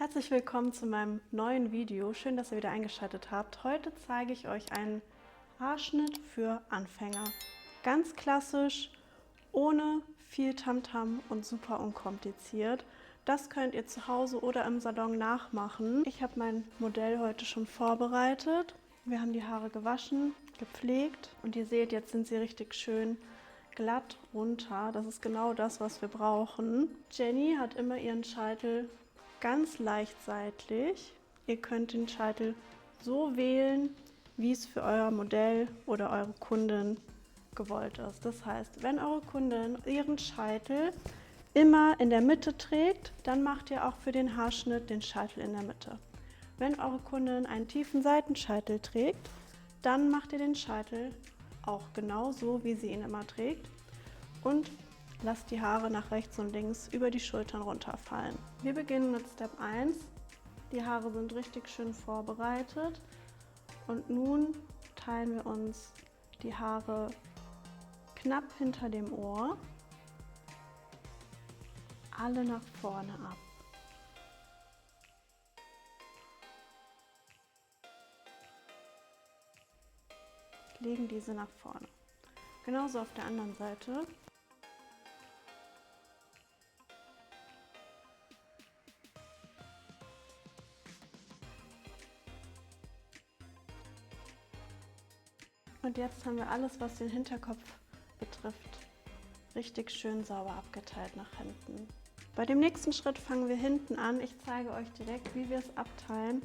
Herzlich willkommen zu meinem neuen Video. Schön, dass ihr wieder eingeschaltet habt. Heute zeige ich euch einen Haarschnitt für Anfänger. Ganz klassisch, ohne viel Tamtam und super unkompliziert. Das könnt ihr zu Hause oder im Salon nachmachen. Ich habe mein Modell heute schon vorbereitet. Wir haben die Haare gewaschen, gepflegt und ihr seht, jetzt sind sie richtig schön glatt runter. Das ist genau das, was wir brauchen. Jenny hat immer ihren Scheitel ganz leicht seitlich. Ihr könnt den Scheitel so wählen, wie es für euer Modell oder eure Kundin gewollt ist. Das heißt, wenn eure Kundin ihren Scheitel immer in der Mitte trägt, dann macht ihr auch für den Haarschnitt den Scheitel in der Mitte. Wenn eure Kundin einen tiefen Seitenscheitel trägt, dann macht ihr den Scheitel auch genauso, wie sie ihn immer trägt. Und lasst die Haare nach rechts und links über die Schultern runterfallen. Wir beginnen mit Step 1. Die Haare sind richtig schön vorbereitet. Und nun teilen wir uns die Haare knapp hinter dem Ohr alle nach vorne ab. Legen diese nach vorne. Genauso auf der anderen Seite. Und jetzt haben wir alles, was den Hinterkopf betrifft, richtig schön sauber abgeteilt nach hinten. Bei dem nächsten Schritt fangen wir hinten an. Ich zeige euch direkt, wie wir es abteilen.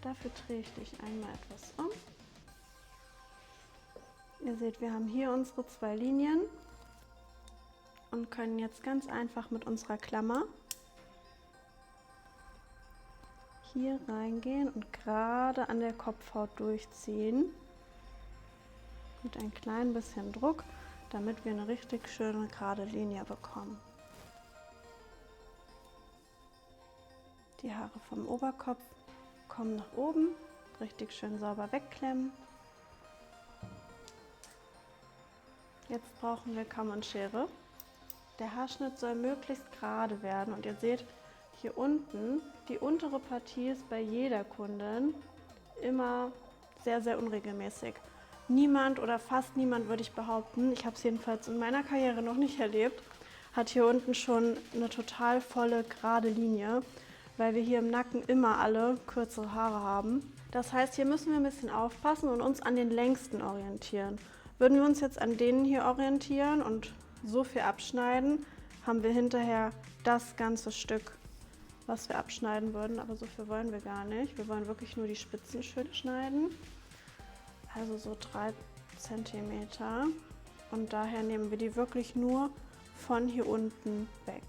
Dafür drehe ich dich einmal etwas um. Ihr seht, wir haben hier unsere zwei Linien und können jetzt ganz einfach mit unserer Klammer hier reingehen und gerade an der Kopfhaut durchziehen. Mit ein klein bisschen Druck, damit wir eine richtig schöne gerade Linie bekommen. Die Haare vom Oberkopf kommen nach oben, richtig schön sauber wegklemmen. Jetzt brauchen wir Kamm und Schere. Der Haarschnitt soll möglichst gerade werden und ihr seht hier unten, die untere Partie ist bei jeder Kundin immer sehr, sehr unregelmäßig. Niemand oder fast niemand, würde ich behaupten, ich habe es jedenfalls in meiner Karriere noch nicht erlebt, hat hier unten schon eine total volle gerade Linie, weil wir hier im Nacken immer alle kürzere Haare haben. Das heißt, hier müssen wir ein bisschen aufpassen und uns an den längsten orientieren. Würden wir uns jetzt an denen hier orientieren und so viel abschneiden, haben wir hinterher das ganze Stück, was wir abschneiden würden, aber so viel wollen wir gar nicht. Wir wollen wirklich nur die Spitzen schön schneiden. Also so 3 cm und daher nehmen wir die wirklich nur von hier unten weg.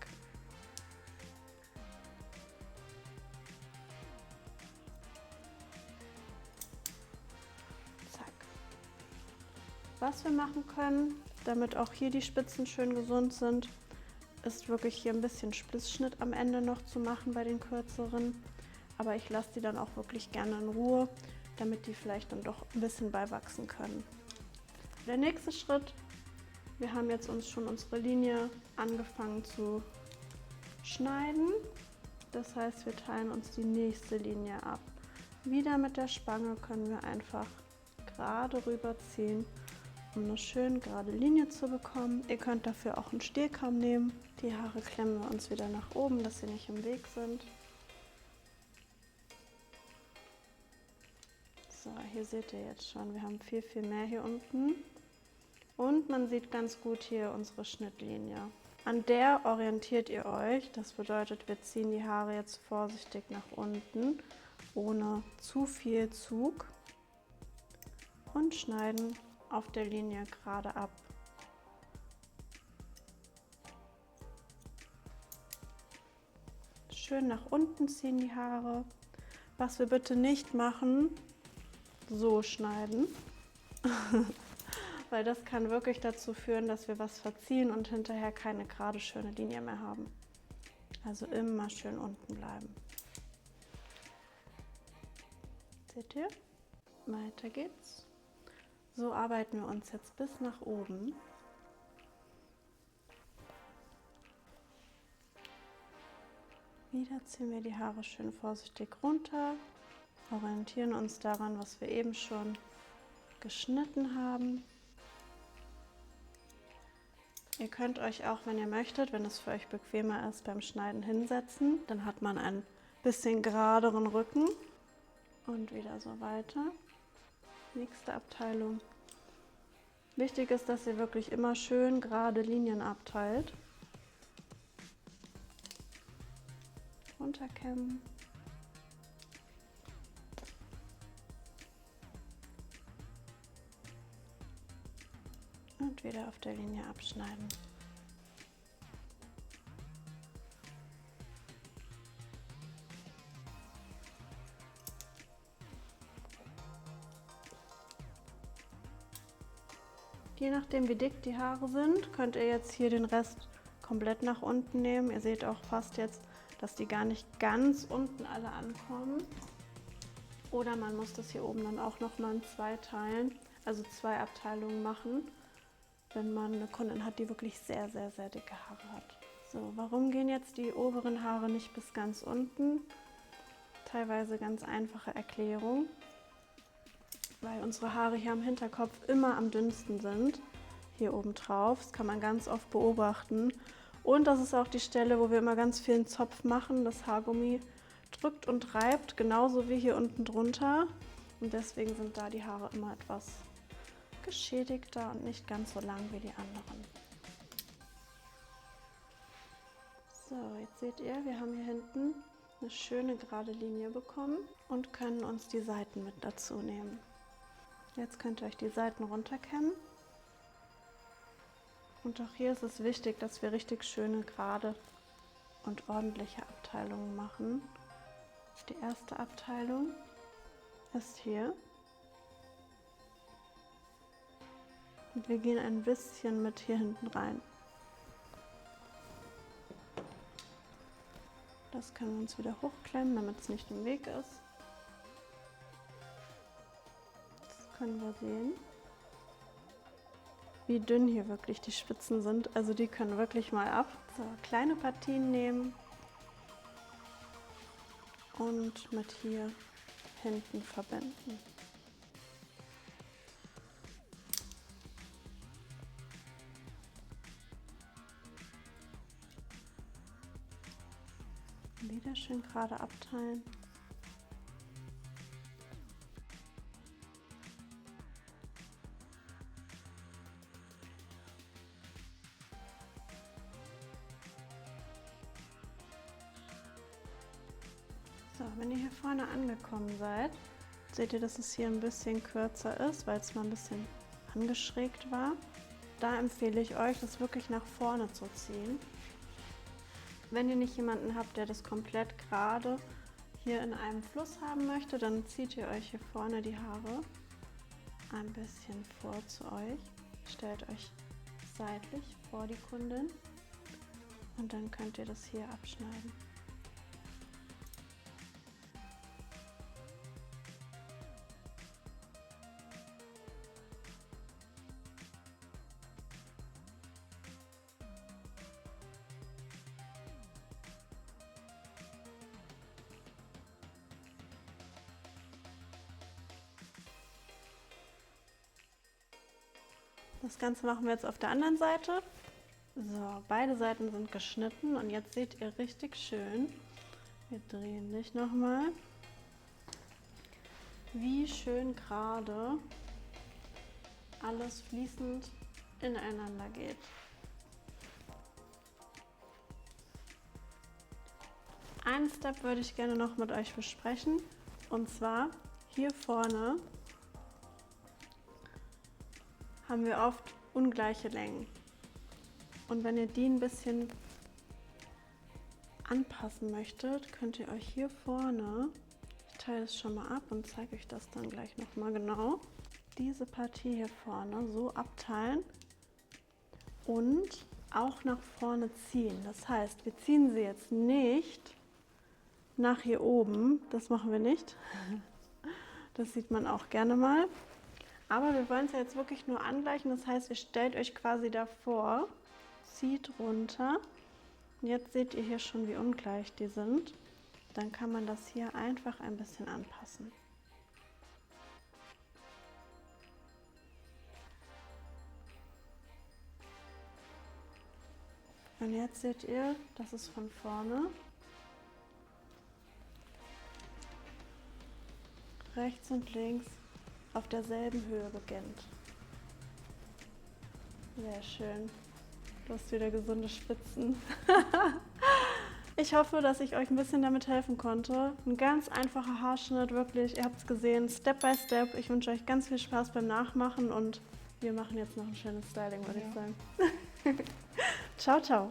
Zack. Was wir machen können, damit auch hier die Spitzen schön gesund sind, ist wirklich hier ein bisschen Splissschnitt am Ende noch zu machen bei den kürzeren. Aber ich lasse die dann auch wirklich gerne in Ruhe, damit die vielleicht dann doch ein bisschen beiwachsen können. Der nächste Schritt, wir haben jetzt uns schon unsere Linie angefangen zu schneiden. Das heißt, wir teilen uns die nächste Linie ab. Wieder mit der Spange können wir einfach gerade rüberziehen, um eine schön gerade Linie zu bekommen. Ihr könnt dafür auch einen Stehkamm nehmen. Die Haare klemmen wir uns wieder nach oben, dass sie nicht im Weg sind. So, hier seht ihr jetzt schon, wir haben viel, viel mehr hier unten. Und man sieht ganz gut hier unsere Schnittlinie. An der orientiert ihr euch. Das bedeutet, wir ziehen die Haare jetzt vorsichtig nach unten, ohne zu viel Zug. Und schneiden auf der Linie gerade ab. Schön nach unten ziehen die Haare. Was wir bitte nicht machen, so schneiden, weil das kann wirklich dazu führen, dass wir was verziehen und hinterher keine gerade schöne Linie mehr haben. Also immer schön unten bleiben. Seht ihr? Weiter geht's. So arbeiten wir uns jetzt bis nach oben. Wieder ziehen wir die Haare schön vorsichtig runter, orientieren uns daran, was wir eben schon geschnitten haben. Ihr könnt euch auch, wenn ihr möchtet, wenn es für euch bequemer ist, beim Schneiden hinsetzen. Dann hat man einen bisschen geraderen Rücken. Und wieder so weiter. Nächste Abteilung. Wichtig ist, dass ihr wirklich immer schön gerade Linien abteilt. Runterkämmen. Und wieder auf der Linie abschneiden. Je nachdem, wie dick die Haare sind, könnt ihr jetzt hier den Rest komplett nach unten nehmen. Ihr seht auch fast jetzt, dass die gar nicht ganz unten alle ankommen. Oder man muss das hier oben dann auch nochmal in 2 teilen, also 2 Abteilungen machen, wenn man eine Kundin hat, die wirklich sehr, sehr, sehr dicke Haare hat. So, warum gehen jetzt die oberen Haare nicht bis ganz unten? Teilweise ganz einfache Erklärung. Weil unsere Haare hier am Hinterkopf immer am dünnsten sind, hier oben drauf. Das kann man ganz oft beobachten. Und das ist auch die Stelle, wo wir immer ganz vielen Zopf machen. Das Haargummi drückt und reibt, genauso wie hier unten drunter. Und deswegen sind da die Haare immer etwas geschädigter und nicht ganz so lang wie die anderen. So, jetzt seht ihr, wir haben hier hinten eine schöne gerade Linie bekommen und können uns die Seiten mit dazu nehmen. Jetzt könnt ihr euch die Seiten runterkämmen. Und auch hier ist es wichtig, dass wir richtig schöne, gerade und ordentliche Abteilungen machen. Die erste Abteilung ist hier. Und wir gehen ein bisschen mit hier hinten rein. Das können wir uns wieder hochklemmen, damit es nicht im Weg ist. Können wir sehen, wie dünn hier wirklich die Spitzen sind. Also die können wirklich mal ab. So, kleine Partien nehmen und mit hier hinten verbinden. Wieder schön gerade abteilen. So, wenn ihr hier vorne angekommen seid, seht ihr, dass es hier ein bisschen kürzer ist, weil es mal ein bisschen angeschrägt war. Da empfehle ich euch, das wirklich nach vorne zu ziehen. Wenn ihr nicht jemanden habt, der das komplett gerade hier in einem Fluss haben möchte, dann zieht ihr euch hier vorne die Haare ein bisschen vor zu euch. Stellt euch seitlich vor die Kundin und dann könnt ihr das hier abschneiden. Das Ganze machen wir jetzt auf der anderen Seite. So, beide Seiten sind geschnitten und jetzt seht ihr richtig schön, wir drehen dich nochmal, wie schön gerade alles fließend ineinander geht. Einen Step würde ich gerne noch mit euch besprechen, und zwar hier vorne haben wir oft ungleiche Längen. Und wenn ihr die ein bisschen anpassen möchtet, könnt ihr euch hier vorne, ich teile es schon mal ab und zeige euch das dann gleich nochmal genau, diese Partie hier vorne so abteilen und auch nach vorne ziehen. Das heißt, wir ziehen sie jetzt nicht nach hier oben, das machen wir nicht, das sieht man auch gerne mal. Aber wir wollen es ja jetzt wirklich nur angleichen, das heißt, ihr stellt euch quasi davor, zieht runter Und jetzt seht ihr hier schon, wie ungleich die sind. Dann kann man das hier einfach ein bisschen anpassen. Und jetzt seht ihr, dass es von vorne rechts und links auf derselben Höhe beginnt. Sehr schön. Du hast wieder gesunde Spitzen. Ich hoffe, dass ich euch ein bisschen damit helfen konnte. Ein ganz einfacher Haarschnitt, wirklich. Ihr habt es gesehen, Step by Step. Ich wünsche euch ganz viel Spaß beim Nachmachen und wir machen jetzt noch ein schönes Styling, würde ich sagen. Ciao, ciao.